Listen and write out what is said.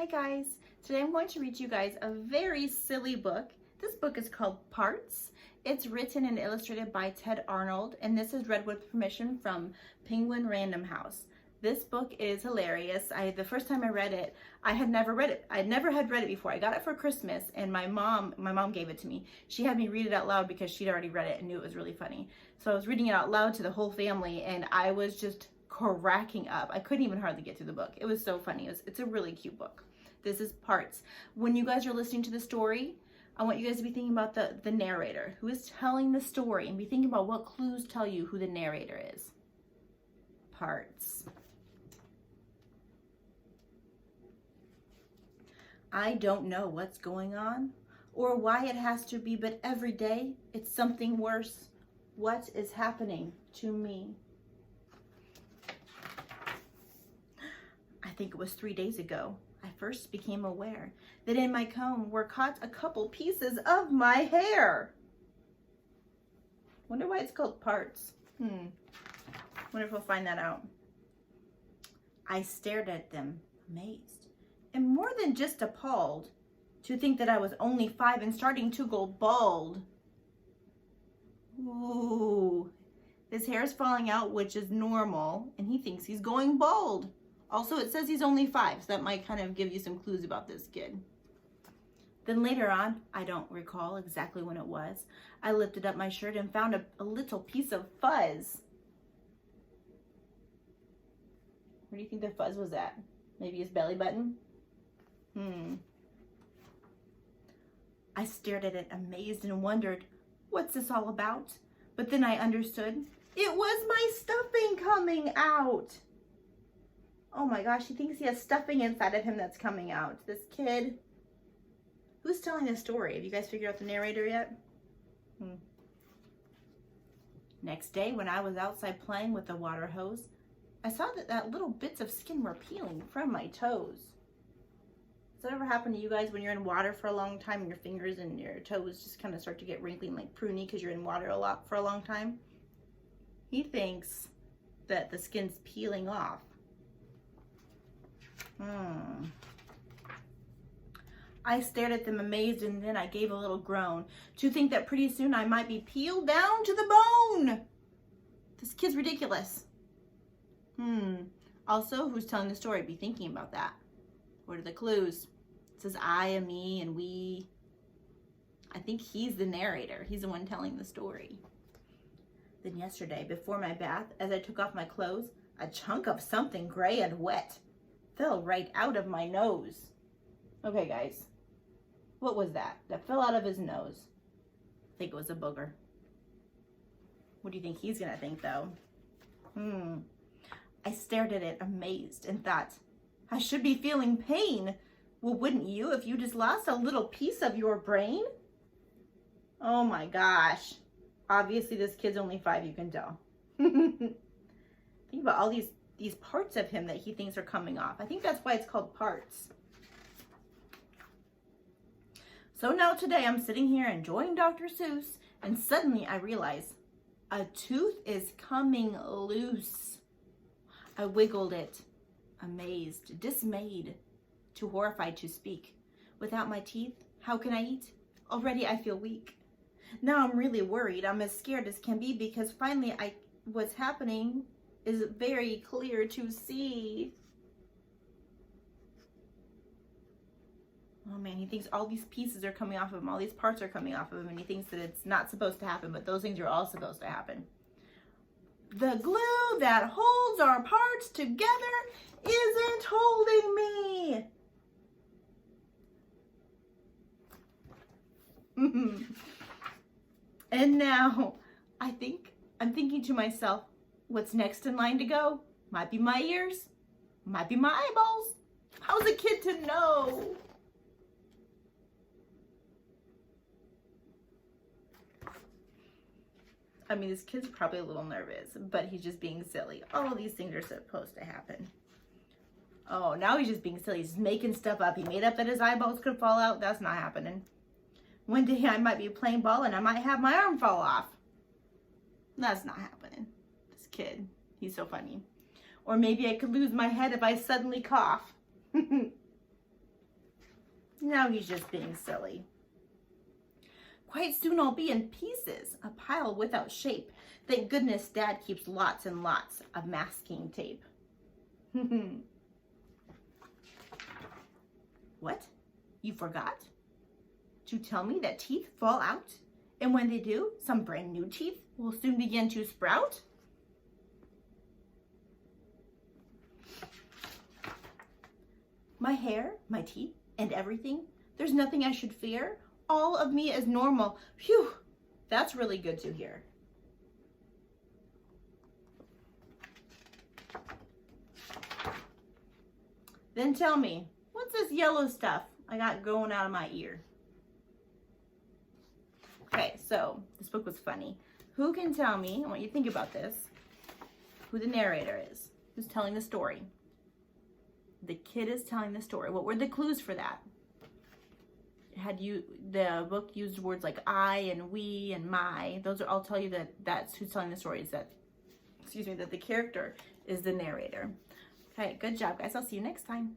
Hi guys, today I'm going to read you guys a very silly book. This book is called Parts. It's written and illustrated by Tedd Arnold, and this is read with permission from Penguin Random House. This book is hilarious. The first time I read it, I had never read it. I never had read it before. I got it for Christmas, and my mom gave it to me. She had me read it out loud because she'd already read it and knew it was really funny. So I was reading it out loud to the whole family, and I was just cracking up. I couldn't even hardly get through the book. It was so funny. It's a really cute book. This is Parts. When you guys are listening to the story, I want you guys to be thinking about the narrator who is telling the story, and be thinking about what clues tell you who the narrator is. Parts. I don't know what's going on or why it has to be, but every day it's something worse. What is happening to me? I think it was 3 days ago, I first became aware that in my comb were caught a couple pieces of my hair. Wonder why it's called Parts. Wonder if we'll find that out. I stared at them, amazed, and more than just appalled, to think that I was only 5 and starting to go bald. Ooh, his hair is falling out, which is normal, and he thinks he's going bald. Also, it says he's only 5, so that might kind of give you some clues about this kid. Then later on, I don't recall exactly when it was, I lifted up my shirt and found a little piece of fuzz. Where do you think the fuzz was at? Maybe his belly button? I stared at it amazed and wondered, what's this all about? But then I understood. It was my stuffing coming out. Oh my gosh, he thinks he has stuffing inside of him that's coming out. This kid. Who's telling this story? Have you guys figured out the narrator yet? Next day, when I was outside playing with the water hose, I saw that little bits of skin were peeling from my toes. Does that ever happen to you guys when you're in water for a long time and your fingers and your toes just kind of start to get wrinkly and like pruny because you're in water for a long time? He thinks that the skin's peeling off. I stared at them amazed, and then I gave a little groan to think that pretty soon I might be peeled down to the bone. This kid's ridiculous. Also, who's telling the story? Be thinking about that. What are the clues? It says I, and me, and we. I think he's the narrator. He's the one telling the story. Then yesterday, before my bath, as I took off my clothes, a chunk of something gray and wet fell right out of my nose. Okay, guys. What was that fell out of his nose? I think it was a booger. What do you think he's gonna think, though? I stared at it amazed and thought, I should be feeling pain. Well, wouldn't you if you just lost a little piece of your brain? Oh my gosh. Obviously, this kid's only 5, you can tell. Think about all these parts of him that he thinks are coming off. I think that's why it's called Parts. So now today I'm sitting here enjoying Dr. Seuss, and suddenly I realize a tooth is coming loose. I wiggled it, amazed, dismayed, too horrified to speak. Without my teeth, how can I eat? Already I feel weak. Now I'm really worried. I'm as scared as can be because finally what's happening is very clear to see. Oh man, he thinks all these pieces are coming off of him, all these parts are coming off of him, and he thinks that it's not supposed to happen, but those things are all supposed to happen. The glue that holds our parts together isn't holding me. And now I'm thinking to myself, what's next in line to go? Might be my ears, might be my eyeballs. How's a kid to know? I mean, this kid's probably a little nervous, but he's just being silly. All of these things are supposed to happen. Oh, now he's just being silly. He's just making stuff up. He made up that his eyeballs could fall out. That's not happening. One day I might be playing ball and I might have my arm fall off. That's not happening. This kid, he's so funny. Or maybe I could lose my head if I suddenly cough. Now he's just being silly. Quite soon I'll be in pieces, a pile without shape. Thank goodness Dad keeps lots and lots of masking tape. What? You forgot to tell me that teeth fall out? And when they do, some brand new teeth will soon begin to sprout? My hair, my teeth, and everything, there's nothing I should fear. All of me is normal. Phew, that's really good to hear. Then tell me, what's this yellow stuff I got going out of my ear? Okay, so this book was funny. Who can tell me, I want you to think about this, who the narrator is, who's telling the story? The kid is telling the story. What were the clues for that? The book used words like I and we and my. Those are, I'll tell you that that's who's telling the story, is that, that the character is the narrator. Okay, good job, guys. I'll see you next time.